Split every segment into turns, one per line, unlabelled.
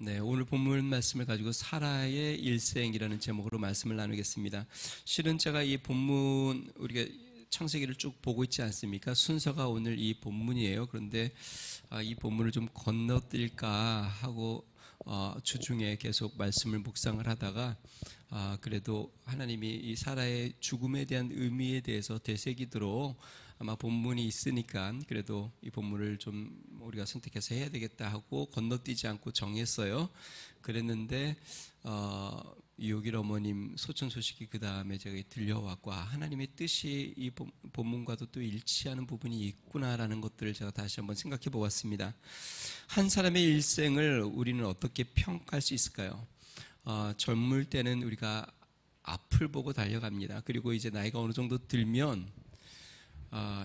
네, 오늘 본문 말씀을 가지고 사라의 일생이라는 제목으로 말씀을 나누겠습니다. 실은 제가 이 본문 우리가 창세기를 쭉 보고 있지 않습니까? 순서가 오늘 이 본문이에요. 그런데 이 본문을 좀 건너뛸까 하고 주중에 계속 말씀을 묵상을 하다가 그래도 하나님이 이 사라의 죽음에 대한 의미에 대해서 되새기도록 아마 본문이 있으니까 그래도 이 본문을 좀 우리가 선택해서 해야 되겠다 하고 건너뛰지 않고 정했어요. 그랬는데 이옥일 어머님 소천 소식이 그 다음에 제가 들려왔고 하나님의 뜻이 이 본문과도 또 일치하는 부분이 있구나라는 것들을 제가 다시 한번 생각해 보았습니다. 한 사람의 일생을 우리는 어떻게 평가할 수 있을까요? 젊을 때는 우리가 앞을 보고 달려갑니다. 그리고 이제 나이가 어느 정도 들면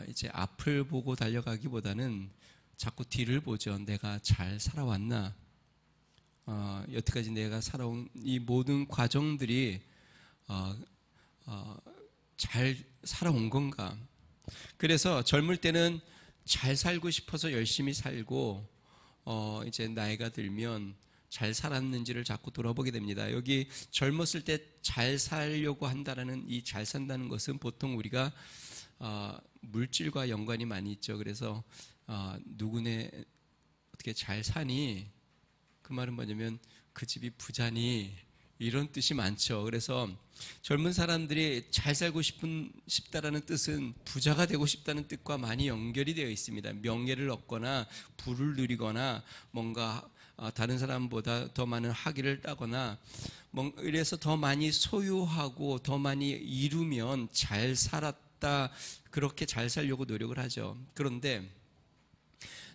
이제 앞을 보고 달려가기보다는 자꾸 뒤를 보죠. 내가 잘 살아왔나? 여태까지 내가 살아온 이 모든 과정들이 잘 살아온 건가? 그래서 젊을 때는 잘 살고 싶어서 열심히 살고 이제 나이가 들면 잘 살았는지를 자꾸 돌아보게 됩니다. 여기 젊었을 때 잘 살려고 한다라는 이 잘 산다는 것은 보통 우리가 물질과 연관이 많이 있죠. 그래서 누구네 어떻게 잘 사니? 그 말은 뭐냐면 그 집이 부자니? 이런 뜻이 많죠. 그래서 젊은 사람들이 잘 살고 싶다라는 뜻은 부자가 되고 싶다는 뜻과 많이 연결이 되어 있습니다. 명예를 얻거나 부를 누리거나 뭔가 다른 사람보다 더 많은 학위를 따거나 이래서 더 많이 소유하고 더 많이 이루면 잘 살았다, 그렇게 잘 살려고 노력을 하죠. 그런데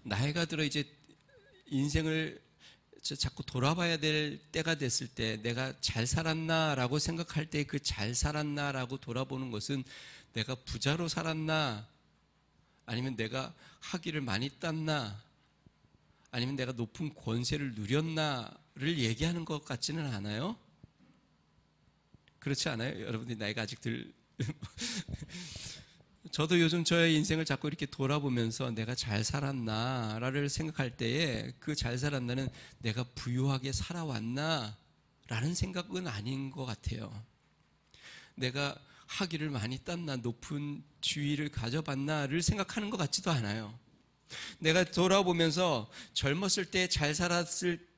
나이가 들어 이제 인생을 자꾸 돌아봐야 될 때가 됐을 때 내가 잘 살았나라고 생각할 때 그 잘 살았나라고 돌아보는 것은 내가 부자로 살았나, 아니면 내가 학위를 많이 땄나, 아니면 내가 높은 권세를 누렸나를 얘기하는 것 같지는 않아요? 그렇지 않아요? 여러분들이 나이가 아직 저도 요즘 저의 인생을 자꾸 이렇게 돌아보면서 내가 잘 살았나를 생각할 때에 그 잘 살았나는 내가 부유하게 살아왔나 라는 생각은 아닌 것 같아요. 내가 학위를 많이 땄나, 높은 지위를 가져봤나를 생각하는 것 같지도 않아요. 내가 돌아보면서 젊었을 때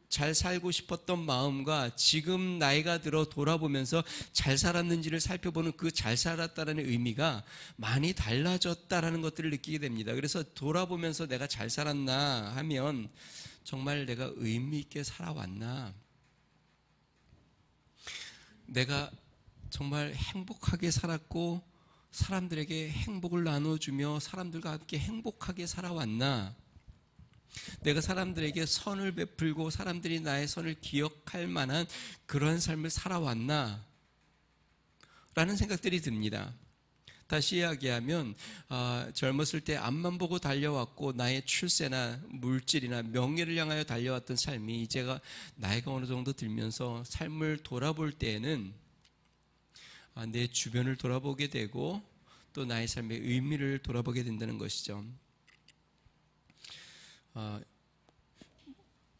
잘 살고 싶었던 마음과 지금 나이가 들어 돌아보면서 잘 살았는지를 살펴보는 그 잘 살았다는 의미가 많이 달라졌다라는 것들을 느끼게 됩니다. 그래서 돌아보면서 내가 잘 살았나 하면 정말 내가 의미 있게 살아왔나, 내가 정말 행복하게 살았고 사람들에게 행복을 나눠주며 사람들과 함께 행복하게 살아왔나, 내가 사람들에게 선을 베풀고 사람들이 나의 선을 기억할 만한 그런 삶을 살아왔나 라는 생각들이 듭니다. 다시 이야기하면 젊었을 때 앞만 보고 달려왔고 나의 출세나 물질이나 명예를 향하여 달려왔던 삶이 이제가 나이가 어느 정도 들면서 삶을 돌아볼 때에는 내 주변을 돌아보게 되고 또 나의 삶의 의미를 돌아보게 된다는 것이죠.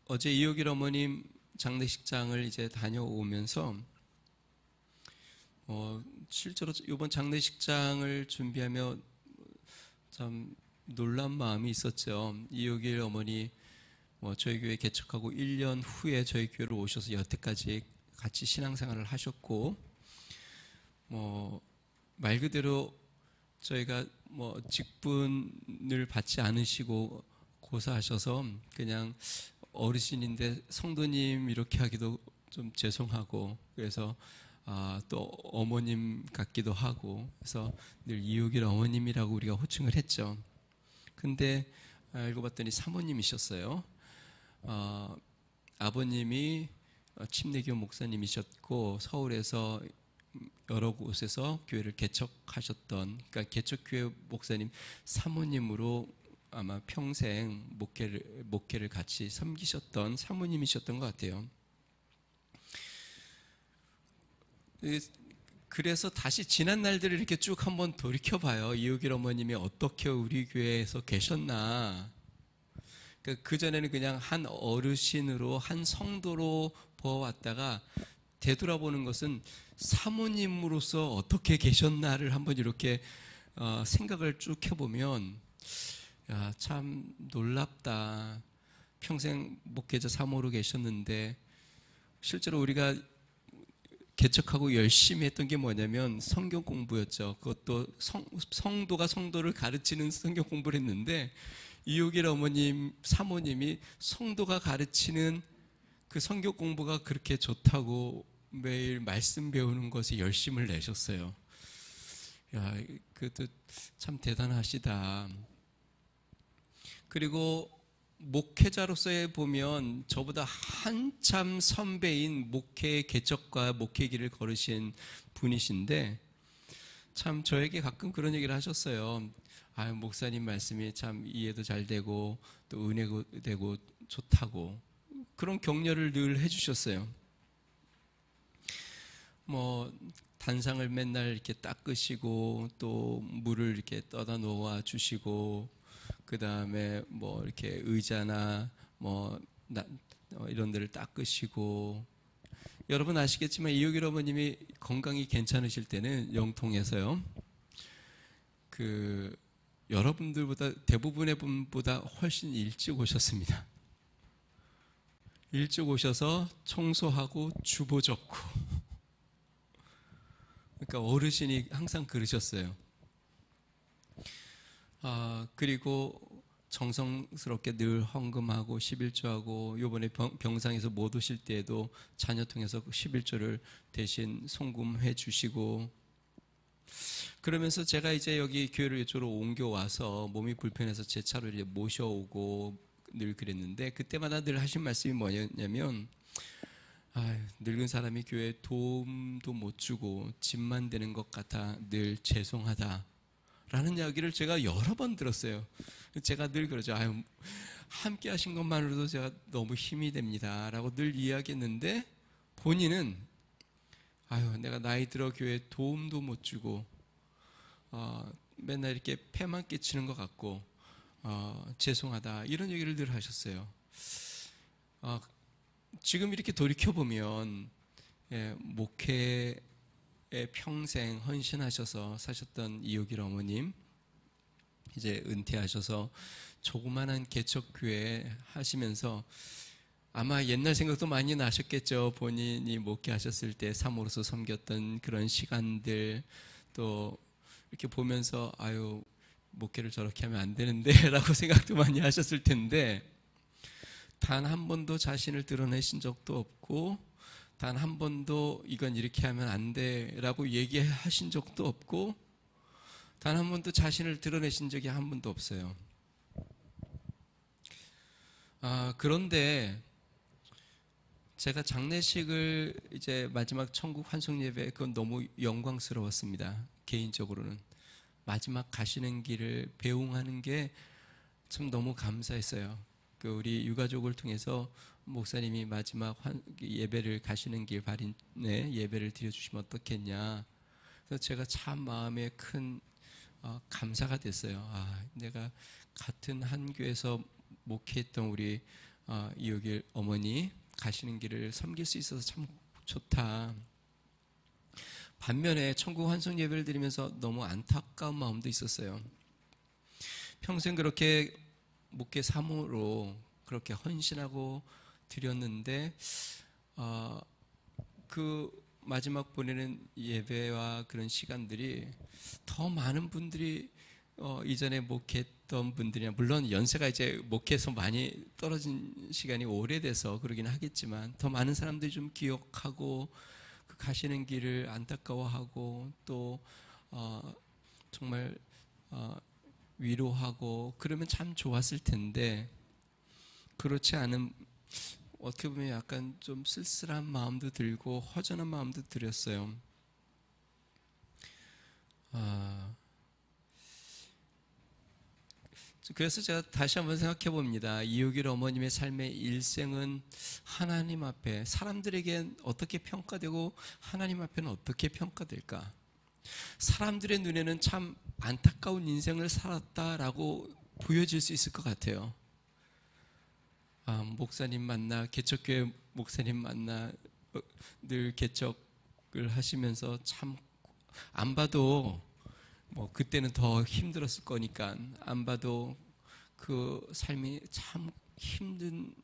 어제 이옥일 어머님 장례식장을 이제 다녀오면서 실제로 이번 장례식장을 준비하며 참 놀란 마음이 있었죠. 이옥일 어머니 저희 교회 개척하고 1년 후에 저희 교회로 오셔서 여태까지 같이 신앙생활을 하셨고 말 그대로 저희가 직분을 받지 않으시고 고사하셔서 그냥 어르신인데 성도님 이렇게 하기도 좀 죄송하고, 그래서 또 어머님 같기도 하고, 그래서 늘 이옥일 어머님이라고 우리가 호칭을 했죠. 근데 알고 봤더니 사모님이셨어요. 아버님이 침례교 목사님이셨고 서울에서 여러 곳에서 교회를 개척하셨던, 그러니까 개척교회 목사님 사모님으로 아마 평생 목회를 같이 섬기셨던 사모님이셨던 것 같아요. 그래서 다시 지난 날들을 이렇게 쭉 한번 돌이켜봐요. 이옥일 어머님이 어떻게 우리 교회에서 계셨나. 그전에는 그냥 한 어르신으로, 한 성도로 보아왔다가 되돌아보는 것은 사모님으로서 어떻게 계셨나를 한번 이렇게 생각을 쭉 해보면, 야, 참 놀랍다. 평생 목회자 사모로 계셨는데 실제로 우리가 개척하고 열심히 했던 게 뭐냐면 성경 공부였죠. 그것도 성도가 성도를 가르치는 성경 공부를 했는데, 이옥일 어머님, 사모님이 성도가 가르치는 그 성경 공부가 그렇게 좋다고 매일 말씀 배우는 것에 열심을 내셨어요. 야, 그것도 참 대단하시다. 그리고 목회자로서의 보면 저보다 한참 선배인 목회 개척과 목회 길을 걸으신 분이신데, 참 저에게 가끔 그런 얘기를 하셨어요. 아유, 목사님 말씀이 참 이해도 잘 되고 또 은혜도 되고 좋다고, 그런 격려를 늘 해주셨어요. 뭐 단상을 맨날 이렇게 닦으시고 또 물을 이렇게 떠다 놓아 주시고, 그 다음에 뭐 이렇게 의자나 이런 데를 닦으시고. 여러분 아시겠지만 이옥일 어머님이 건강이 괜찮으실 때는 영통에서요, 여러분들보다, 대부분의 분보다 훨씬 일찍 오셨습니다. 일찍 오셔서 청소하고 주보 접고. 그러니까 어르신이 항상 그러셨어요. 그리고 정성스럽게 늘 헌금하고 11조하고, 요번에 병상에서 못 오실 때에도 자녀 통해서 11조를 대신 송금해 주시고. 그러면서 제가 이제 여기 교회를 이쪽으로 옮겨와서 몸이 불편해서 제 차로 이제 모셔오고 늘 그랬는데, 그때마다 늘 하신 말씀이 뭐냐면, 늙은 사람이 교회에 도움도 못 주고 짐만 되는 것 같아 늘 죄송하다 라는 이야기를 제가 여러 번 들었어요. 제가 늘 그러죠. 함께 하신 것만으로도 제가 너무 힘이 됩니다 라고 늘 이야기했는데, 본인은 내가 나이 들어 교회에 도움도 못 주고 맨날 이렇게 폐만 끼치는 것 같고 죄송하다, 이런 얘기를 늘 하셨어요. 지금 이렇게 돌이켜보면 목회에 평생 헌신하셔서 사셨던 이옥일 어머님, 이제 은퇴하셔서 조그만한 개척교회 하시면서 아마 옛날 생각도 많이 나셨겠죠. 본인이 목회하셨을 때 사모로서 섬겼던 그런 시간들, 또 이렇게 보면서 목회를 저렇게 하면 안 되는데 라고 생각도 많이 하셨을 텐데, 단 한 번도 자신을 드러내신 적도 없고, 단 한 번도 이건 이렇게 하면 안 돼 라고 얘기하신 적도 없고, 단 한 번도 자신을 드러내신 적이 한 번도 없어요. 그런데 제가 장례식을 이제 마지막 천국 환송 예배, 그건 너무 영광스러웠습니다. 개인적으로는 마지막 가시는 길을 배웅하는 게 참 너무 감사했어요. 우리 유가족을 통해서 목사님이 마지막 예배를 가시는 길 발인에 예배를 드려주시면 어떻겠냐. 그래서 제가 참 마음에 큰 감사가 됐어요. 내가 같은 한 교회에서 목회했던 우리 이옥일 어머니 가시는 길을 섬길 수 있어서 참 좋다. 반면에 천국 환송 예배를 드리면서 너무 안타까운 마음도 있었어요. 평생 그렇게 목회 사모로 그렇게 헌신하고 드렸는데, 그 마지막 보내는 예배와 그런 시간들이 더 많은 분들이 이전에 목회했던 분들이나, 물론 연세가 이제 목회에서 많이 떨어진 시간이 오래돼서 그러긴 하겠지만, 더 많은 사람들이 좀 기억하고 그 가시는 길을 안타까워하고 또 정말 위로하고 그러면 참 좋았을 텐데, 그렇지 않은, 어떻게 보면 약간 좀 쓸쓸한 마음도 들고 허전한 마음도 들었어요. 그래서 제가 다시 한번 생각해 봅니다. 이옥일 어머님의 삶의 일생은 하나님 앞에, 사람들에게 어떻게 평가되고 하나님 앞에는 어떻게 평가될까? 사람들의 눈에는 참 안타까운 인생을 살았다라고 보여질 수 있을 것 같아요. 목사님 만나, 개척교회 목사님 만나 늘 개척을 하시면서 참 안 봐도 뭐 그때는 더 힘들었을 거니까 안 봐도 그 삶이 참 힘든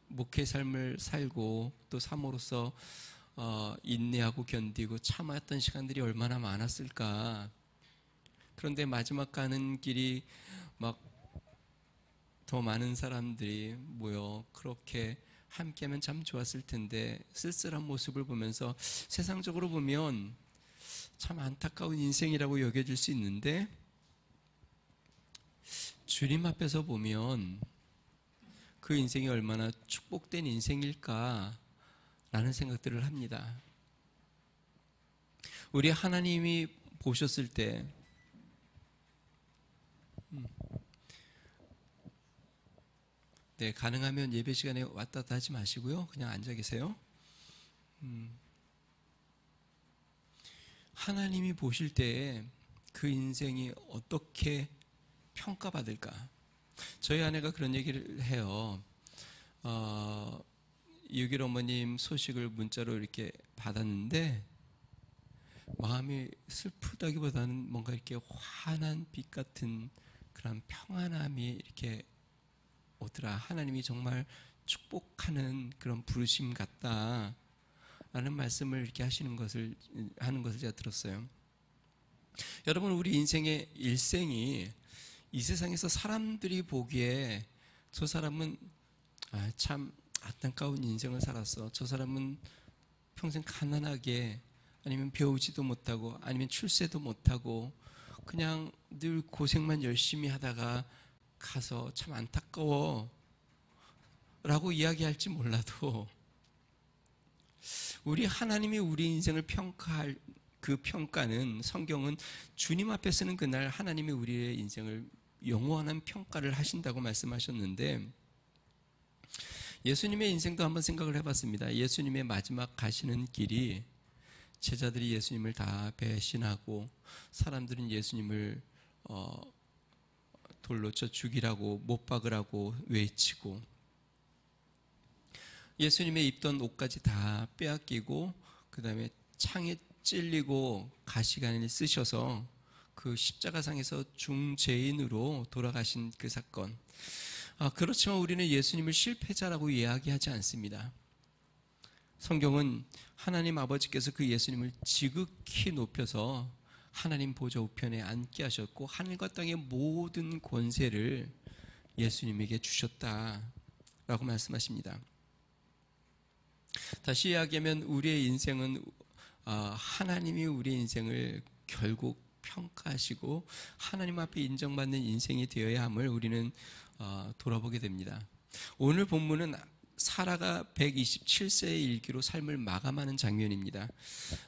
목회 삶을 살고 또 사모로서 인내하고 견디고 참았던 시간들이 얼마나 많았을까. 그런데 마지막 가는 길이 막 더 많은 사람들이 모여 그렇게 함께하면 참 좋았을 텐데 쓸쓸한 모습을 보면서 세상적으로 보면 참 안타까운 인생이라고 여겨질 수 있는데 주님 앞에서 보면 그 인생이 얼마나 축복된 인생일까라는 생각들을 합니다. 우리 하나님이 보셨을 때 네, 가능하면 예배 시간에 왔다 갔다 하지 마시고요. 그냥 앉아 계세요. 하나님이 보실 때 그 인생이 어떻게 평가받을까? 저희 아내가 그런 얘기를 해요. 6.1 어머님 소식을 문자로 이렇게 받았는데 마음이 슬프다기보다는 뭔가 이렇게 환한 빛 같은 그런 평안함이 이렇게 오더라. 하나님이 정말 축복하는 그런 부르심 같다 라는 말씀을 이렇게 하는 것을 제가 들었어요. 여러분, 우리 인생의 일생이 이 세상에서 사람들이 보기에 저 사람은 참 안타까운 인생을 살았어, 저 사람은 평생 가난하게, 아니면 배우지도 못하고, 아니면 출세도 못하고 그냥 늘 고생만 열심히 하다가 가서 참 안타까워 라고 이야기할지 몰라도 우리 하나님이 우리 인생을 평가할 그 평가는, 성경은 주님 앞에서는 그날 하나님이 우리의 인생을 영원한 평가를 하신다고 말씀하셨는데, 예수님의 인생도 한번 생각을 해봤습니다. 예수님의 마지막 가시는 길이 제자들이 예수님을 다 배신하고 사람들은 예수님을 돌로 쳐 죽이라고, 못 박으라고 외치고, 예수님의 입던 옷까지 다 빼앗기고 그 다음에 창에 찔리고 가시관을 쓰셔서 그 십자가상에서 중죄인으로 돌아가신 그 사건. 그렇지만 우리는 예수님을 실패자라고 이야기하지 않습니다. 성경은 하나님 아버지께서 그 예수님을 지극히 높여서 하나님 보좌 우편에 앉게 하셨고 하늘과 땅의 모든 권세를 예수님에게 주셨다라고 말씀하십니다. 다시 이야기하면 우리의 인생은 하나님이 우리의 인생을 결국 평가하시고 하나님 앞에 인정받는 인생이 되어야 함을 우리는 돌아보게 됩니다. 오늘 본문은 사라가 127세의 일기로 삶을 마감하는 장면입니다.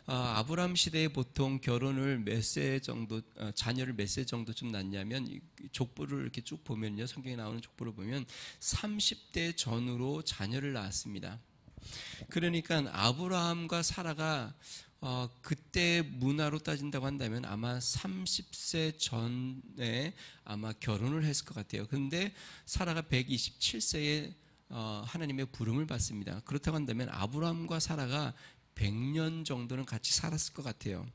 아브라함 시대에 보통 결혼을 몇 세 정도, 자녀를 몇 세 정도쯤 낳냐면, 족보를 이렇게 쭉 보면요, 성경에 나오는 족보를 보면 30대 전후로 자녀를 낳았습니다. 그러니까 아브라함과 사라가 그때 문화로 따진다고 한다면 아마 30세 전에 아마 결혼을 했을 것 같아요. 그런데 사라가 127세에 하나님의 부름을 받습니다. 그렇다고 한다면 아브라함과 사라가 100년 정도는 같이 살았을 것 같아요.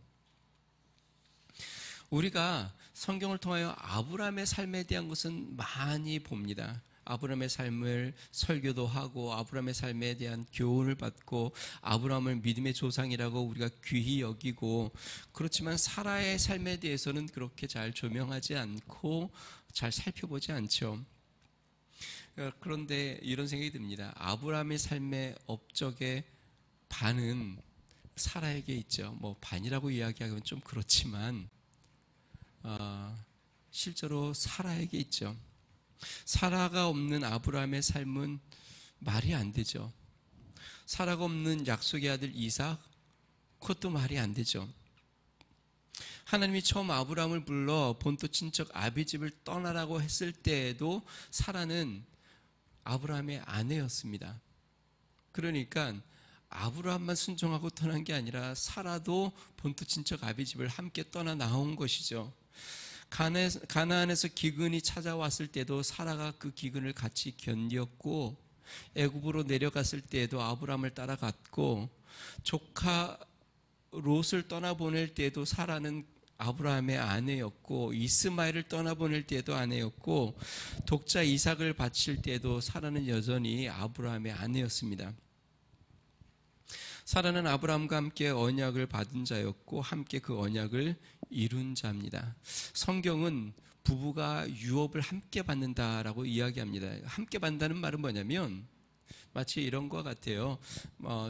우리가 성경을 통하여 아브라함의 삶에 대한 것은 많이 봅니다. 아브라함의 삶을 설교도 하고 아브라함의 삶에 대한 교훈을 받고 아브라함을 믿음의 조상이라고 우리가 귀히 여기고, 그렇지만 사라의 삶에 대해서는 그렇게 잘 조명하지 않고 잘 살펴보지 않죠. 그런데 이런 생각이 듭니다. 아브라함의 삶의 업적의 반은 사라에게 있죠. 뭐 반이라고 이야기하면 좀 그렇지만 실제로 사라에게 있죠. 사라가 없는 아브라함의 삶은 말이 안 되죠. 사라가 없는 약속의 아들 이삭, 그것도 말이 안 되죠. 하나님이 처음 아브라함을 불러 본토 친척 아비집을 떠나라고 했을 때에도 사라는 아브라함의 아내였습니다. 그러니까 아브라함만 순종하고 떠난 게 아니라 사라도 본토 친척 아비집을 함께 떠나 나온 것이죠. 가나안에서 기근이 찾아왔을 때도 사라가 그 기근을 같이 견디었고, 애굽으로 내려갔을 때에도 아브라함을 따라갔고, 조카 롯을 떠나보낼 때에도 사라는 아브라함의 아내였고, 이스마엘을 떠나보낼 때에도 아내였고, 독자 이삭을 바칠 때에도 사라는 여전히 아브라함의 아내였습니다. 사라는 아브라함과 함께 언약을 받은 자였고 함께 그 언약을 이룬 자입니다. 성경은 부부가 유업을 함께 받는다라고 이야기합니다. 함께 받는다는 말은 뭐냐면 마치 이런 것 같아요.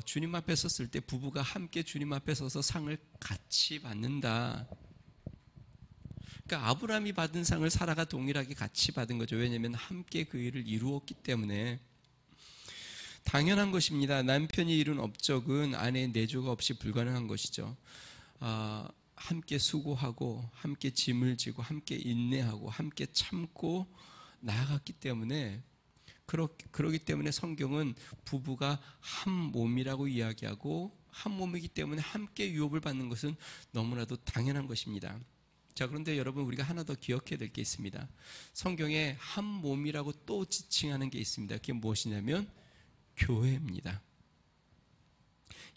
주님 앞에 섰을 때 부부가 함께 주님 앞에 서서 상을 같이 받는다. 그러니까 아브라함이 받은 상을 사라가 동일하게 같이 받은 거죠. 왜냐하면 함께 그 일을 이루었기 때문에. 당연한 것입니다. 남편이 이룬 업적은 아내의 내조가 없이 불가능한 것이죠. 함께 수고하고 함께 짐을 지고 함께 인내하고 함께 참고 나아갔기 때문에, 그러기 때문에 성경은 부부가 한 몸이라고 이야기하고 한 몸이기 때문에 함께 유업을 받는 것은 너무나도 당연한 것입니다. 자, 그런데 여러분, 우리가 하나 더 기억해야 될 게 있습니다. 성경에 한 몸이라고 또 지칭하는 게 있습니다. 그게 무엇이냐면 교회입니다.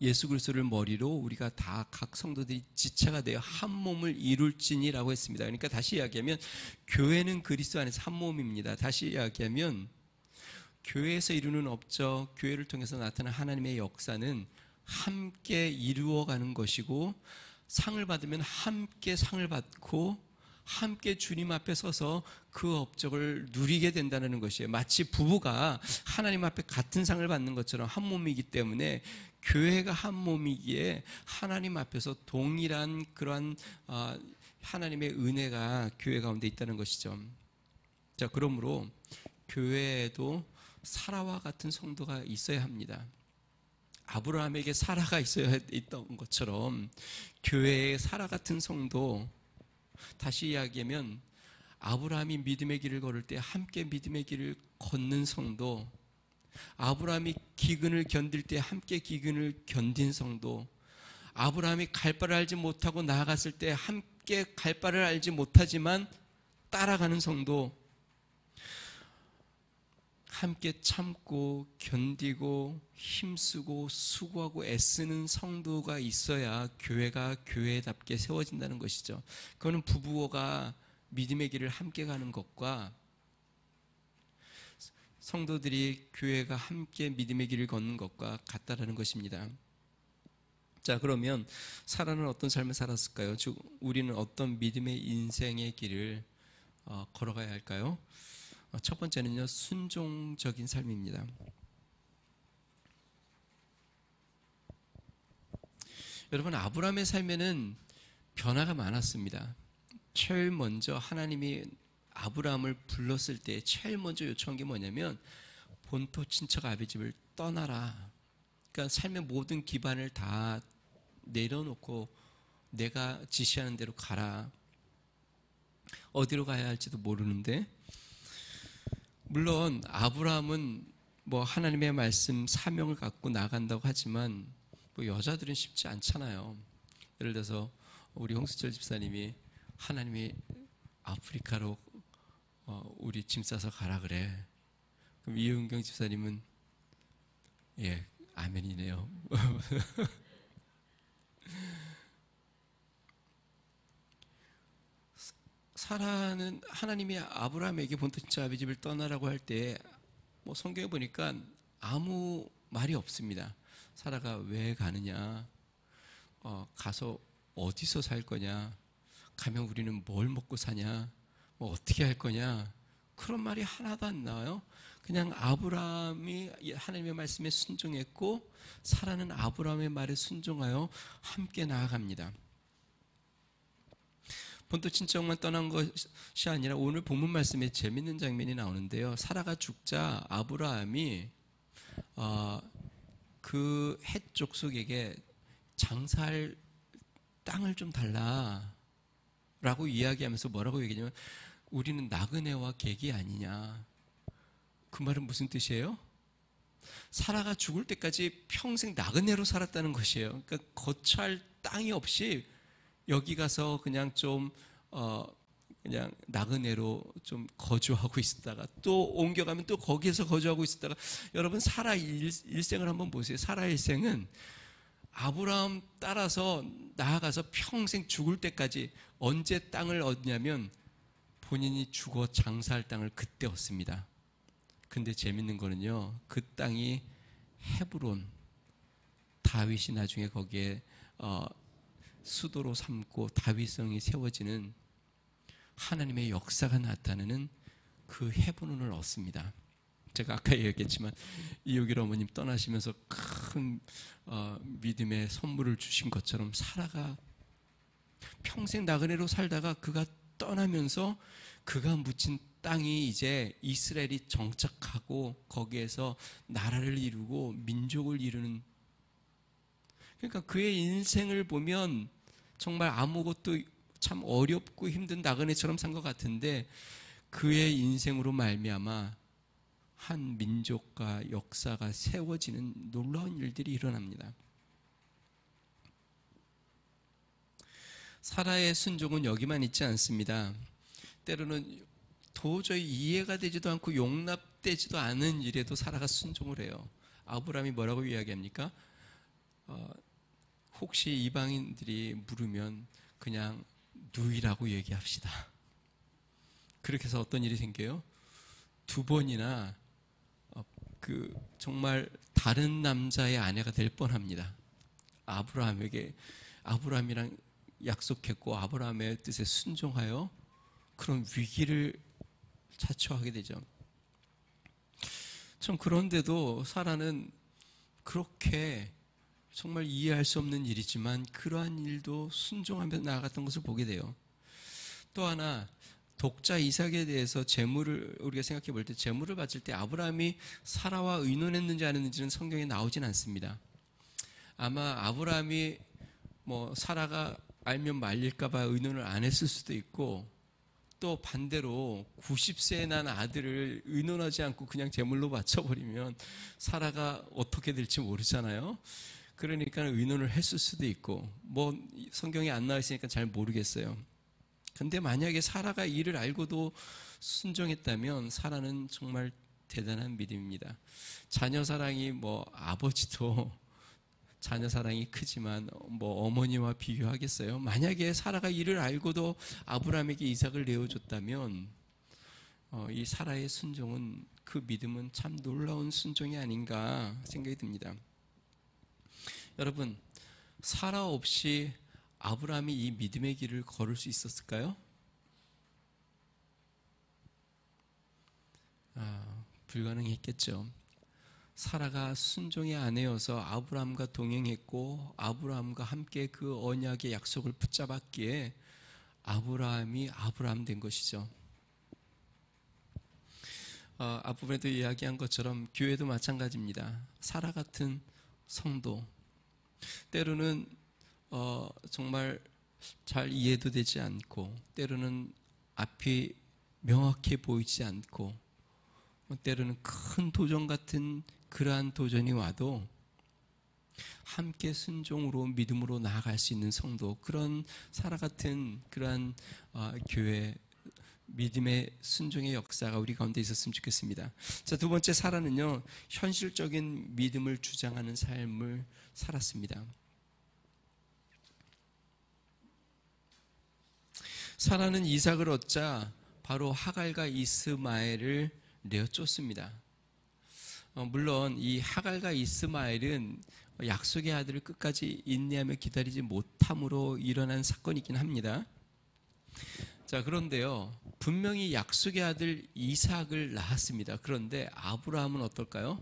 예수 그리스도를 머리로 우리가 다 각 성도들이 지체가 되어 한 몸을 이룰지니라고 했습니다. 그러니까 다시 이야기하면 교회는 그리스도 안에서 한 몸입니다. 다시 이야기하면 교회에서 이루는 업적, 교회를 통해서 나타난 하나님의 역사는 함께 이루어가는 것이고, 상을 받으면 함께 상을 받고 함께 주님 앞에 서서 그 업적을 누리게 된다는 것이에요. 마치 부부가 하나님 앞에 같은 상을 받는 것처럼 한 몸이기 때문에 교회가 한 몸이기에 하나님 앞에서 동일한 그러한 하나님의 은혜가 교회 가운데 있다는 것이죠. 자, 그러므로 교회에도 사라와 같은 성도가 있어야 합니다. 아브라함에게 사라가 있어야 있던 것처럼 교회에 사라 같은 성도, 다시 이야기하면 아브라함이 믿음의 길을 걸을 때 함께 믿음의 길을 걷는 성도, 아브라함이 기근을 견딜 때 함께 기근을 견딘 성도, 아브라함이 갈 바를 알지 못하고 나아갔을 때 함께 갈 바를 알지 못하지만 따라가는 성도, 함께 참고 견디고 힘쓰고 수고하고 애쓰는 성도가 있어야 교회가 교회답게 세워진다는 것이죠. 그거는 부부가 믿음의 길을 함께 가는 것과 성도들이 교회가 함께 믿음의 길을 걷는 것과 같다라는 것입니다. 자, 그러면 사라는 어떤 삶을 살았을까요? 즉, 우리는 어떤 믿음의 인생의 길을 걸어가야 할까요? 첫 번째는요, 순종적인 삶입니다. 여러분, 아브라함의 삶에는 변화가 많았습니다. 제일 먼저 하나님이 아브라함을 불렀을 때 제일 먼저 요청한 게 뭐냐면 본토 친척 아비집을 떠나라. 그러니까 삶의 모든 기반을 다 내려놓고 내가 지시하는 대로 가라. 어디로 가야 할지도 모르는데, 물론 아브라함은 하나님의 말씀 사명을 갖고 나간다고 하지만 여자들은 쉽지 않잖아요. 예를 들어서 우리 홍수철 집사님이 하나님이 아프리카로 우리 짐 싸서 가라 그래. 그럼 이은경 집사님은 예, 아멘이네요. 사라는 하나님이 아브라함에게 본토 친척 아비집을 떠나라고 할 때 성경에 보니까 아무 말이 없습니다. 사라가 왜 가느냐, 가서 어디서 살 거냐, 가면 우리는 뭘 먹고 사냐, 어떻게 할 거냐, 그런 말이 하나도 안 나와요. 그냥 아브라함이 하나님의 말씀에 순종했고 사라는 아브라함의 말에 순종하여 함께 나아갑니다. 본토 친척만 떠난 것이 아니라 오늘 본문 말씀에 재밌는 장면이 나오는데요. 사라가 죽자 아브라함이 그 헷 족속에게 장사할 땅을 좀 달라라고 이야기하면서 뭐라고 얘기하냐면 우리는 나그네와 객이 아니냐. 그 말은 무슨 뜻이에요? 사라가 죽을 때까지 평생 나그네로 살았다는 것이에요. 그러니까 거처할 땅이 없이 여기 가서 그냥 좀 그냥 나그네로 좀 거주하고 있었다가 또 옮겨가면 또 거기에서 거주하고 있었다가, 여러분 사라 일생을 한번 보세요. 사라 일생은 아브라함 따라서 나아가서 평생 죽을 때까지 언제 땅을 얻냐면 본인이 죽어 장사할 땅을 그때 얻습니다. 근데 재밌는 거는요, 그 땅이 헤브론, 다윗이 나중에 거기에 수도로 삼고 다윗성이 세워지는 하나님의 역사가 나타나는 그 헤브론을 얻습니다. 제가 아까 얘기했지만 이요길 어머님 떠나시면서 큰 믿음의 선물을 주신 것처럼 사라가 평생 나그네로 살다가 그가 떠나면서 그가 묻힌 땅이 이제 이스라엘이 정착하고 거기에서 나라를 이루고 민족을 이루는, 그러니까 그의 인생을 보면 정말 아무것도 참 어렵고 힘든 나그네처럼 산 것 같은데 그의 인생으로 말미암아 한 민족과 역사가 세워지는 놀라운 일들이 일어납니다. 사라의 순종은 여기만 있지 않습니다. 때로는 도저히 이해가 되지도 않고 용납되지도 않은 일에도 사라가 순종을 해요. 아브라함이 뭐라고 이야기합니까? 혹시 이방인들이 물으면 그냥 누이라고 얘기합시다. 그렇게 해서 어떤 일이 생겨요? 2번이나 정말 다른 남자의 아내가 될 뻔합니다. 아브라함이랑 약속했고 아브라함의 뜻에 순종하여 그런 위기를 자초하게 되죠. 참 그런데도 사라는 그렇게 정말 이해할 수 없는 일이지만 그러한 일도 순종하며 나아갔던 것을 보게 돼요. 또 하나, 독자 이삭에 대해서 재물을 우리가 생각해 볼 때 재물을 바칠 때 아브라함이 사라와 의논했는지 안 했는지는 성경에 나오진 않습니다. 아마 아브라함이 사라가 알면 말릴까 봐 의논을 안 했을 수도 있고, 또 반대로 90세에 난 아들을 의논하지 않고 그냥 제물로 바쳐버리면 사라가 어떻게 될지 모르잖아요. 그러니까 의논을 했을 수도 있고, 성경에 안 나와 있으니까 잘 모르겠어요. 근데 만약에 사라가 이를 알고도 순종했다면 사라는 정말 대단한 믿음입니다. 자녀 사랑이 아버지도 자녀 사랑이 크지만 어머니와 비교하겠어요? 만약에 사라가 이를 알고도 아브라함에게 이삭을 내어줬다면 이 사라의 순종은, 그 믿음은 참 놀라운 순종이 아닌가 생각이 듭니다. 여러분, 사라 없이 아브라함이 이 믿음의 길을 걸을 수 있었을까요? 불가능했겠죠. 사라가 순종의 아내여서 아브라함과 동행했고 아브라함과 함께 그 언약의 약속을 붙잡았기에 아브라함이 아브라함 된 것이죠. 앞부분에도 이야기한 것처럼 교회도 마찬가지입니다. 사라 같은 성도, 때로는 정말 잘 이해도 되지 않고, 때로는 앞이 명확해 보이지 않고, 때로는 큰 도전 같은 그러한 도전이 와도 함께 순종으로 믿음으로 나아갈 수 있는 성도, 그런 사라 같은 그러한 교회 믿음의 순종의 역사가 우리 가운데 있었으면 좋겠습니다. 자, 두 번째, 사라는요, 현실적인 믿음을 주장하는 삶을 살았습니다. 사라는 이삭을 얻자 바로 하갈과 이스마엘을 내어쫓습니다. 물론 이 하갈과 이스마엘은 약속의 아들을 끝까지 인내하며 기다리지 못함으로 일어난 사건이긴 합니다. 자, 그런데요, 분명히 약속의 아들 이삭을 낳았습니다. 그런데 아브라함은 어떨까요?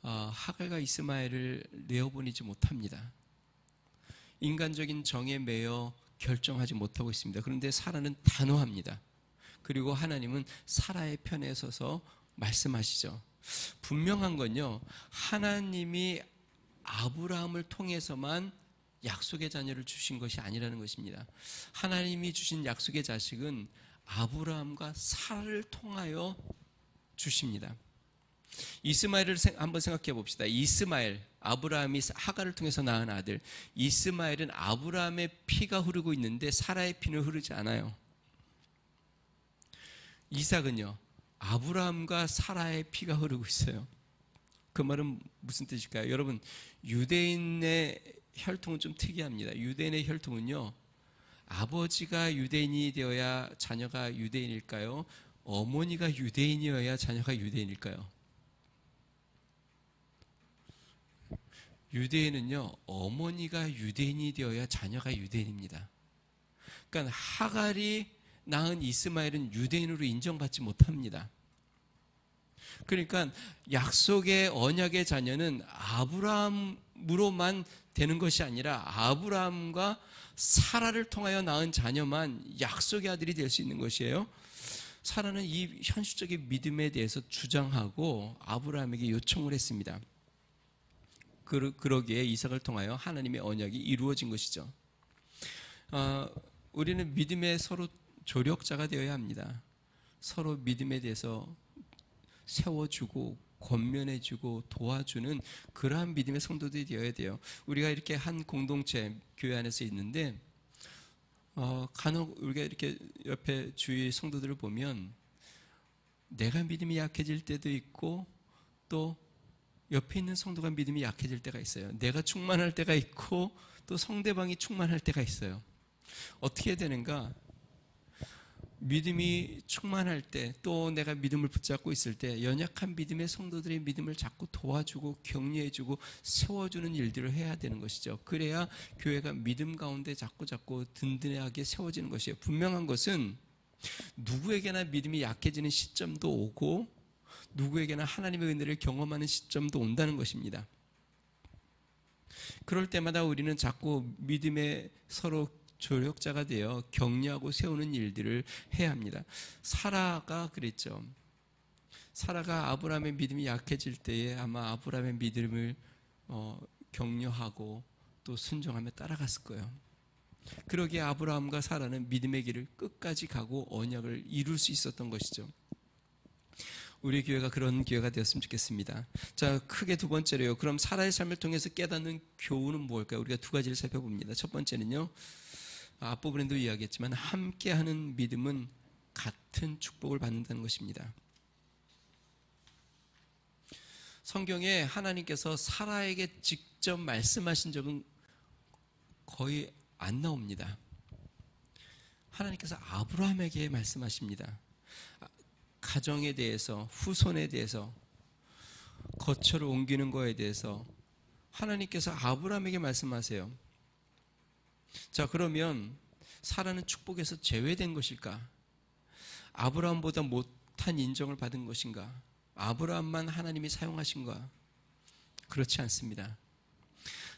하갈과 이스마엘을 내어보내지 못합니다. 인간적인 정에 매여 결정하지 못하고 있습니다. 그런데 사라는 단호합니다. 그리고 하나님은 사라의 편에 서서 말씀하시죠. 분명한 건요, 하나님이 아브라함을 통해서만 약속의 자녀를 주신 것이 아니라는 것입니다. 하나님이 주신 약속의 자식은 아브라함과 사라를 통하여 주십니다. 이스마엘을 한번 생각해 봅시다. 이스마엘, 아브라함이 하갈을 통해서 낳은 아들. 이스마엘은 아브라함의 피가 흐르고 있는데 사라의 피는 흐르지 않아요. 이삭은요, 아브라함과 사라의 피가 흐르고 있어요. 그 말은 무슨 뜻일까요? 여러분, 유대인의 혈통은 좀 특이합니다. 유대인의 혈통은요, 아버지가 유대인이 되어야 자녀가 유대인일까요? 어머니가 유대인이어야 자녀가 유대인일까요? 유대인은요, 어머니가 유대인이 되어야 자녀가 유대인입니다. 그러니까 하갈이 낳은 이스마엘은 유대인으로 인정받지 못합니다. 그러니까 약속의 언약의 자녀는 아브라함으로만 되는 것이 아니라 아브라함과 사라를 통하여 낳은 자녀만 약속의 아들이 될 수 있는 것이에요. 사라는 이 현실적인 믿음에 대해서 주장하고 아브라함에게 요청을 했습니다. 그러기에 이삭을 통하여 하나님의 언약이 이루어진 것이죠. 우리는 믿음의 서로 조력자가 되어야 합니다. 서로 믿음에 대해서 세워주고 권면해주고 도와주는 그러한 믿음의 성도들이 되어야 돼요. 우리가 이렇게 한 공동체 교회 안에서 있는데 간혹 우리가 이렇게 옆에 주위 성도들을 보면 내가 믿음이 약해질 때도 있고 또 옆에 있는 성도가 믿음이 약해질 때가 있어요. 내가 충만할 때가 있고 또 상대방이 충만할 때가 있어요. 어떻게 되는가? 믿음이 충만할 때, 또 내가 믿음을 붙잡고 있을 때 연약한 믿음의 성도들의 믿음을 자꾸 도와주고 격려해주고 세워주는 일들을 해야 되는 것이죠. 그래야 교회가 믿음 가운데 자꾸 든든하게 세워지는 것이에요. 분명한 것은 누구에게나 믿음이 약해지는 시점도 오고 누구에게나 하나님의 은혜를 경험하는 시점도 온다는 것입니다. 그럴 때마다 우리는 자꾸 믿음의 서로 조력자가 되어 격려하고 세우는 일들을 해야 합니다. 사라가 그랬죠. 사라가 아브라함의 믿음이 약해질 때에 아마 아브라함의 믿음을 격려하고 또 순종하며 따라갔을 거예요. 그러기에 아브라함과 사라는 믿음의 길을 끝까지 가고 언약을 이룰 수 있었던 것이죠. 우리 교회가 그런 교회가 되었으면 좋겠습니다. 자, 크게 두 번째로요. 그럼 사라의 삶을 통해서 깨닫는 교훈은 무엇일까요? 우리가 두 가지를 살펴봅니다. 첫 번째는요. 앞부분에도 이야기했지만 함께하는 믿음은 같은 축복을 받는다는 것입니다. 성경에 하나님께서 사라에게 직접 말씀하신 적은 거의 안 나옵니다. 하나님께서 아브라함에게 말씀하십니다. 가정에 대해서, 후손에 대해서, 거처를 옮기는 거에 대해서 하나님께서 아브라함에게 말씀하세요. 자, 그러면 사라는 축복에서 제외된 것일까? 아브라함보다 못한 인정을 받은 것인가? 아브라함만 하나님이 사용하신가? 그렇지 않습니다.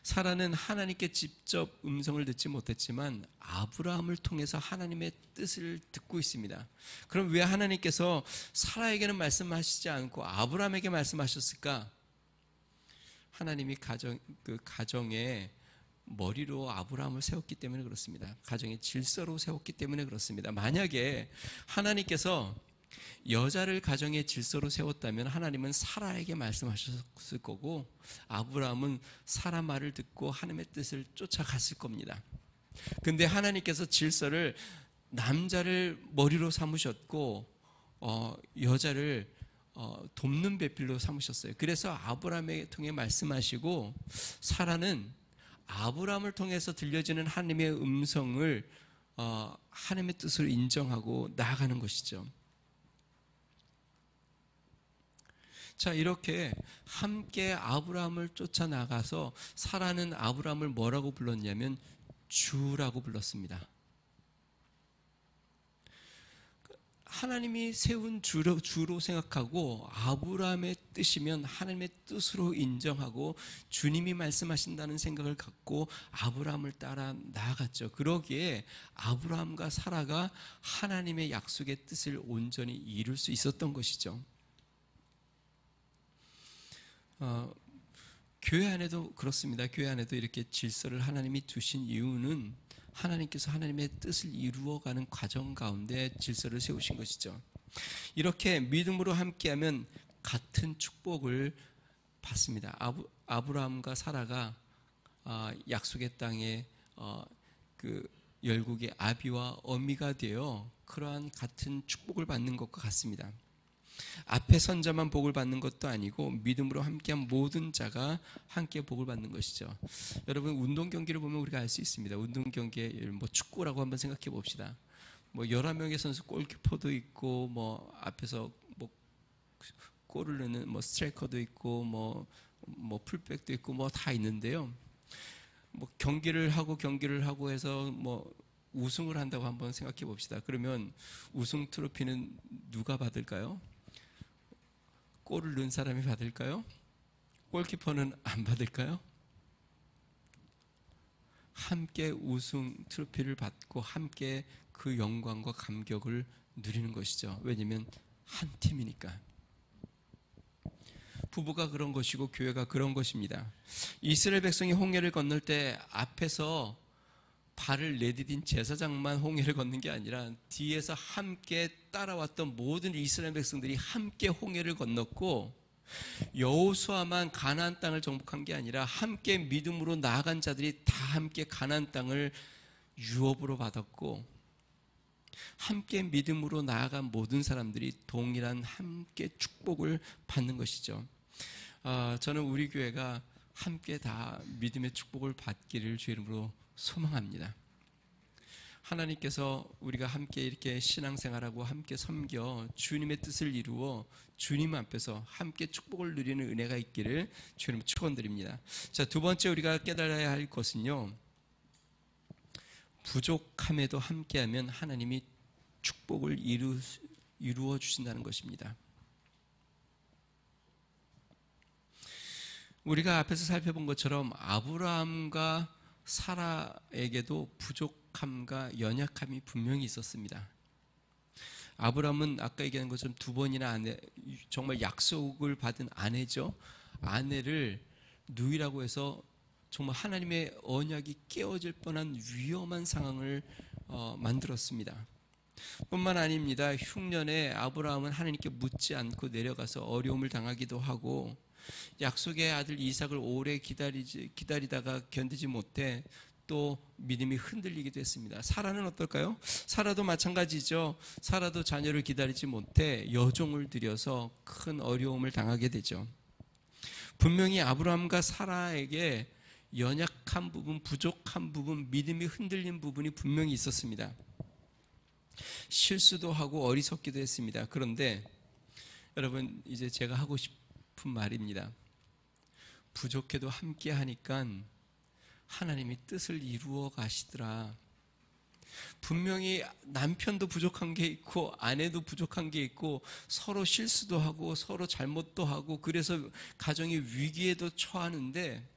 사라는 하나님께 직접 음성을 듣지 못했지만 아브라함을 통해서 하나님의 뜻을 듣고 있습니다. 그럼 왜 하나님께서 사라에게는 말씀하시지 않고 아브라함에게 말씀하셨을까? 하나님이 가정에 머리로 아브라함을 세웠기 때문에 그렇습니다. 가정의 질서로 세웠기 때문에 그렇습니다. 만약에 하나님께서 여자를 가정의 질서로 세웠다면 하나님은 사라에게 말씀하셨을 거고 아브라함은 사라 말을 듣고 하나님의 뜻을 쫓아갔을 겁니다. 근데 하나님께서 질서를 남자를 머리로 삼으셨고 여자를 돕는 배필로 삼으셨어요. 그래서 아브라함에 통해 말씀하시고 사라는 아브라함을 통해서 들려지는 하나님의 음성을 하나님의 뜻으로 인정하고 나아가는 것이죠. 자, 이렇게 함께 아브라함을 쫓아나가서 사라는 아브라함을 뭐라고 불렀냐면 주라고 불렀습니다. 하나님이 세운 주로 생각하고 아브라함의 뜻이면 하나님의 뜻으로 인정하고 주님이 말씀하신다는 생각을 갖고 아브라함을 따라 나아갔죠. 그러기에 아브라함과 사라가 하나님의 약속의 뜻을 온전히 이룰 수 있었던 것이죠. 교회 안에도 그렇습니다. 교회 안에도 이렇게 질서를 하나님이 두신 이유는 하나님께서 하나님의 뜻을 이루어가는 과정 가운데 질서를 세우신 것이죠. 이렇게 믿음으로 함께하면 같은 축복을 받습니다. 아브라함과 사라가 약속의 땅에 열국의 아비와 어미가 되어 그러한 같은 축복을 받는 것과 같습니다. 앞에 선 자만 복을 받는 것도 아니고 믿음으로 함께한 모든 자가 함께 복을 받는 것이죠. 여러분, 운동 경기를 보면 우리가 알 수 있습니다. 운동 경기에 뭐 축구라고 한번 생각해 봅시다. 뭐 11명의 선수, 골키퍼도 있고 뭐 앞에서 뭐 골을 넣는 뭐 스트라이커도 있고 뭐 풀백도 있고 뭐 다 있는데요. 뭐 경기를 하고 해서 뭐 우승을 한다고 한번 생각해 봅시다. 그러면 우승 트로피는 누가 받을까요? 골을 넣은 사람이 받을까요? 골키퍼는 안 받을까요? 함께 우승 트로피를 받고 함께 그 영광과 감격을 누리는 것이죠. 왜냐하면 한 팀이니까. 부부가 그런 것이고 교회가 그런 것입니다. 이스라엘 백성이 홍해를 건널 때 앞에서 발을 내디딘 제사장만 홍해를 걷는 게 아니라 뒤에서 함께 따라왔던 모든 이스라엘 백성들이 함께 홍해를 건넜고, 여호수아만 가나안 땅을 정복한 게 아니라 함께 믿음으로 나아간 자들이 다 함께 가나안 땅을 유업으로 받았고, 함께 믿음으로 나아간 모든 사람들이 동일한 함께 축복을 받는 것이죠. 저는 우리 교회가 함께 다 믿음의 축복을 받기를 주의 이름으로 소망합니다. 하나님께서 우리가 함께 이렇게 신앙생활하고 함께 섬겨 주님의 뜻을 이루어 주님 앞에서 함께 축복을 누리는 은혜가 있기를 주님 축원드립니다. 자, 두 번째 우리가 깨달아야 할 것은요, 부족함에도 함께하면 하나님이 축복을 이루어 주신다는 것입니다. 우리가 앞에서 살펴본 것처럼 아브라함과 사라에게도 부족함과 연약함이 분명히 있었습니다. 아브라함은 아까 얘기한 것처럼 두 번이나 정말 약속을 받은 아내죠. 아내를 누이라고 해서 정말 하나님의 언약이 깨어질 뻔한 위험한 상황을 만들었습니다. 뿐만 아닙니다. 흉년에 아브라함은 하나님께 묻지 않고 내려가서 어려움을 당하기도 하고, 약속의 아들 이삭을 오래 기다리다가 견디지 못해 또 믿음이 흔들리기도 했습니다. 사라는 어떨까요? 사라도 마찬가지죠. 사라도 자녀를 기다리지 못해 여종을 들여서 큰 어려움을 당하게 되죠. 분명히 아브라함과 사라에게 연약한 부분, 부족한 부분, 믿음이 흔들린 부분이 분명히 있었습니다. 실수도 하고 어리석기도 했습니다. 그런데 여러분, 이제 제가 하고 싶은 말입니다. 부족해도 함께 하니까 하나님이 뜻을 이루어 가시더라. 분명히 남편도 부족한 게 있고 아내도 부족한 게 있고 서로 실수도 하고 서로 잘못도 하고, 그래서 가정이 위기에도 처하는데,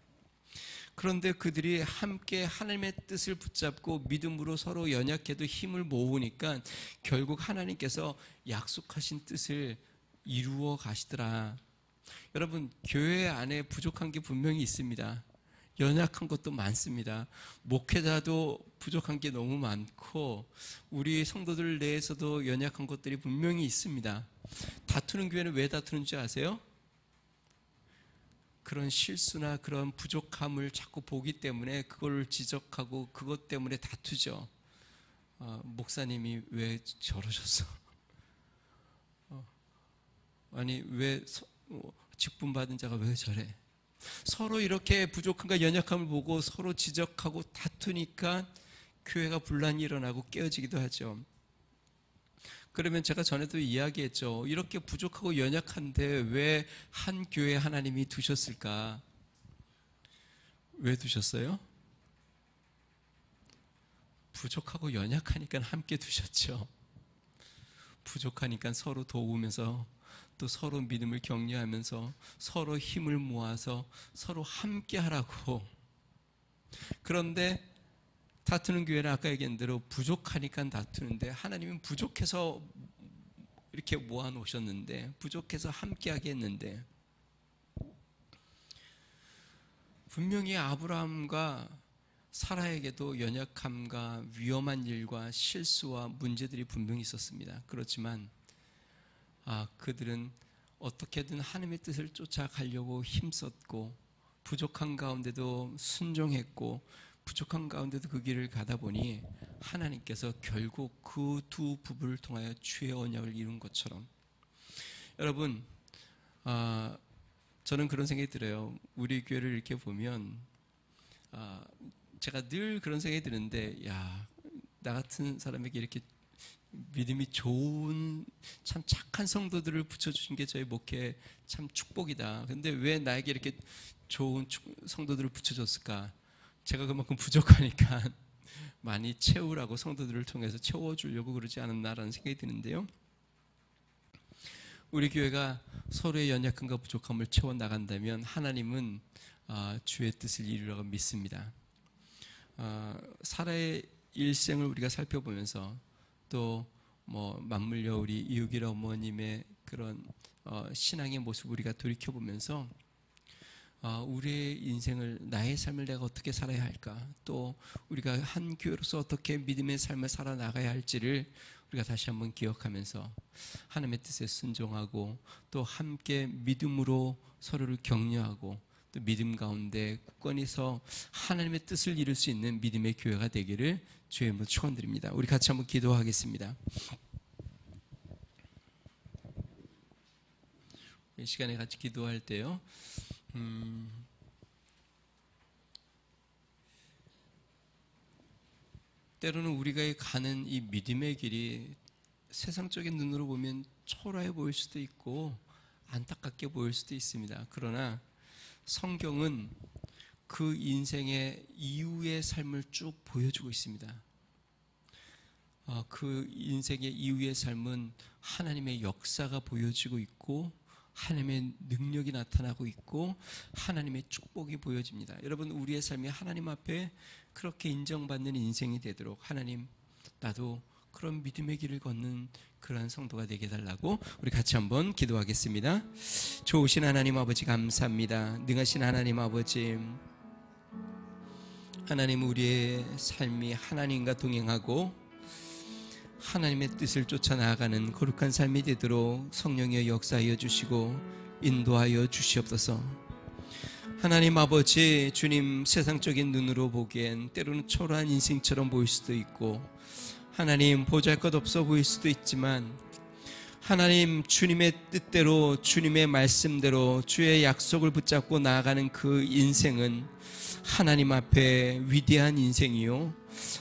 그런데 그들이 함께 하나님의 뜻을 붙잡고 믿음으로 서로 연약해도 힘을 모으니까 결국 하나님께서 약속하신 뜻을 이루어 가시더라. 여러분, 교회 안에 부족한 게 분명히 있습니다. 연약한 것도 많습니다. 목회자도 부족한 게 너무 많고 우리 성도들 내에서도 연약한 것들이 분명히 있습니다. 다투는 교회는 왜 다투는지 아세요? 그런 실수나 그런 부족함을 자꾸 보기 때문에 그걸 지적하고 그것 때문에 다투죠. 목사님이 왜 저러셨어? 아니, 왜 직분 받은 자가 왜 저래? 서로 이렇게 부족함과 연약함을 보고 서로 지적하고 다투니까 교회가 분란이 일어나고 깨어지기도 하죠. 그러면 제가 전에도 이야기했죠. 이렇게 부족하고 연약한데 왜 한 교회에 하나님이 두셨을까? 왜 두셨어요? 부족하고 연약하니까 함께 두셨죠. 부족하니까 서로 도우면서 또 서로 믿음을 격려하면서 서로 힘을 모아서 서로 함께 하라고. 그런데 다투는 교회는 아까 얘기한 대로 부족하니까 다투는데, 하나님은 부족해서 이렇게 모아놓으셨는데, 부족해서 함께하게 했는데, 분명히 아브라함과 사라에게도 연약함과 위험한 일과 실수와 문제들이 분명히 있었습니다. 그렇지만 그들은 어떻게든 하나님의 뜻을 쫓아가려고 힘썼고, 부족한 가운데도 순종했고, 부족한 가운데도 그 길을 가다 보니 하나님께서 결국 그 두 부부를 통하여 주의 언약을 이룬 것처럼, 여러분, 저는 그런 생각이 들어요. 우리 교회를 이렇게 보면 제가 늘 그런 생각이 드는데, 나 같은 사람에게 이렇게 믿음이 좋은 참 착한 성도들을 붙여주신 게 저희 목회 참 축복이다. 근데 왜 나에게 이렇게 좋은 성도들을 붙여줬을까? 제가 그만큼 부족하니까 많이 채우라고 성도들을 통해서 채워주려고 그러지 않았나라는 생각이 드는데요. 우리 교회가 서로의 연약함과 부족함을 채워나간다면 하나님은 주의 뜻을 이루라고 믿습니다. 사라의 일생을 우리가 살펴보면서 또 만물 여우리 이육일 어머님의 그런 신앙의 모습을 우리가 돌이켜보면서 우리의 인생을, 나의 삶을 내가 어떻게 살아야 할까, 또 우리가 한 교회로서 어떻게 믿음의 삶을 살아나가야 할지를 우리가 다시 한번 기억하면서 하나님의 뜻에 순종하고 또 함께 믿음으로 서로를 격려하고 또 믿음 가운데 굳건히 서 하나님의 뜻을 이룰 수 있는 믿음의 교회가 되기를 주의 이름으로 축원드립니다. 우리 같이 한번 기도하겠습니다. 이 시간에 같이 기도할 때요, 때로는 우리가 가는 이 믿음의 길이 세상적인 눈으로 보면 초라해 보일 수도 있고 안타깝게 보일 수도 있습니다. 그러나 성경은 그 인생의 이후의 삶을 쭉 보여주고 있습니다. 그 인생의 이후의 삶은 하나님의 역사가 보여지고 있고 하나님의 능력이 나타나고 있고 하나님의 축복이 보여집니다. 여러분, 우리의 삶이 하나님 앞에 그렇게 인정받는 인생이 되도록 하나님, 나도 그런 믿음의 길을 걷는 그러한 성도가 되게 해달라고 우리 같이 한번 기도하겠습니다. 좋으신 하나님 아버지 감사합니다. 능하신 하나님 아버지, 하나님, 우리의 삶이 하나님과 동행하고 하나님의 뜻을 쫓아 나아가는 거룩한 삶이 되도록 성령의 역사하여 주시고 인도하여 주시옵소서. 하나님 아버지, 주님, 세상적인 눈으로 보기엔 때로는 초라한 인생처럼 보일 수도 있고 하나님, 보잘것없어 보일 수도 있지만 하나님, 주님의 뜻대로 주님의 말씀대로 주의 약속을 붙잡고 나아가는 그 인생은 하나님 앞에 위대한 인생이요,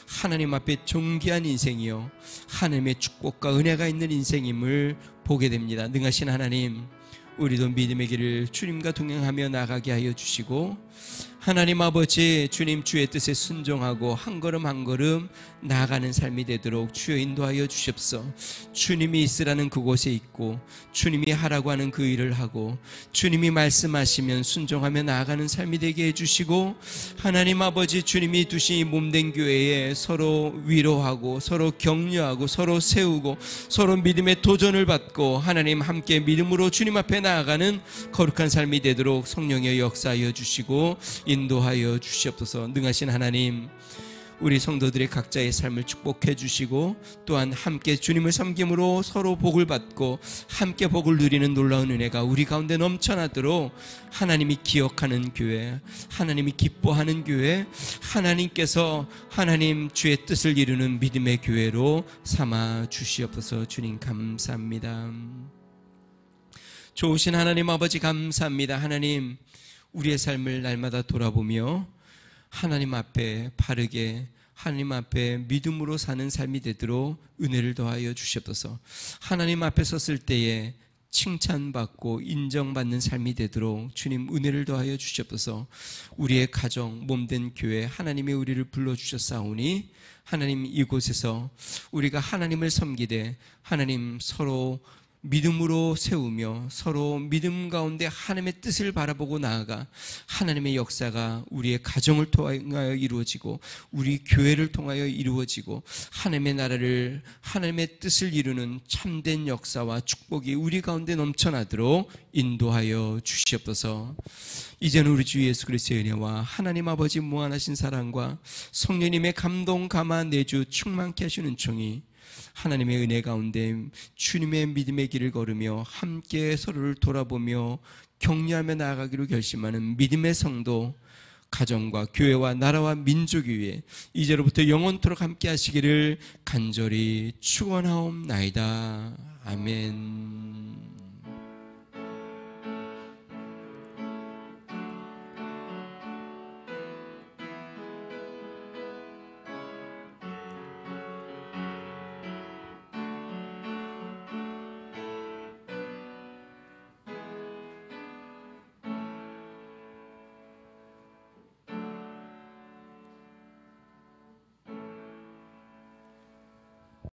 하나님 앞에 존귀한 인생이요, 하나님의 축복과 은혜가 있는 인생임을 보게 됩니다. 능하신 하나님, 우리도 믿음의 길을 주님과 동행하며 나가게 하여 주시고 하나님 아버지, 주님 주의 뜻에 순종하고 한 걸음 한 걸음 나아가는 삶이 되도록 주여 인도하여 주십시오. 주님이 있으라는 그곳에 있고 주님이 하라고 하는 그 일을 하고 주님이 말씀하시면 순종하며 나아가는 삶이 되게 해주시고 하나님 아버지, 주님이 두신 몸된 교회에 서로 위로하고 서로 격려하고 서로 세우고 서로 믿음의 도전을 받고 하나님 함께 믿음으로 주님 앞에 나아가는 거룩한 삶이 되도록 성령의 역사하여 주시고 인도하여 주시옵소서. 능하신 하나님, 우리 성도들의 각자의 삶을 축복해 주시고 또한 함께 주님을 섬김으로 서로 복을 받고 함께 복을 누리는 놀라운 은혜가 우리 가운데 넘쳐나도록 하나님이 기억하는 교회, 하나님이 기뻐하는 교회, 하나님께서 하나님 주의 뜻을 이루는 믿음의 교회로 삼아 주시옵소서. 주님 감사합니다. 좋으신 하나님 아버지 감사합니다. 하나님, 우리의 삶을 날마다 돌아보며 하나님 앞에 바르게 하나님 앞에 믿음으로 사는 삶이 되도록 은혜를 더하여 주시옵소서. 하나님 앞에 섰을 때에 칭찬받고 인정받는 삶이 되도록 주님 은혜를 더하여 주시옵소서. 우리의 가정, 몸된 교회, 하나님이 우리를 불러주셨사오니 하나님, 이곳에서 우리가 하나님을 섬기되 하나님 서로 믿음으로 세우며 서로 믿음 가운데 하나님의 뜻을 바라보고 나아가 하나님의 역사가 우리의 가정을 통하여 이루어지고 우리 교회를 통하여 이루어지고 하나님의 나라를, 하나님의 뜻을 이루는 참된 역사와 축복이 우리 가운데 넘쳐나도록 인도하여 주시옵소서. 이제는 우리 주 예수 그리스도의 은혜와 하나님 아버지 무한하신 사랑과 성령님의 감동 감화 내주 충만케 하시는 총이 하나님의 은혜 가운데 주님의 믿음의 길을 걸으며 함께 서로를 돌아보며 격려하며 나아가기로 결심하는 믿음의 성도, 가정과 교회와 나라와 민족 위에 이제로부터 영원토록 함께 하시기를 간절히 축원하옵나이다. 아멘.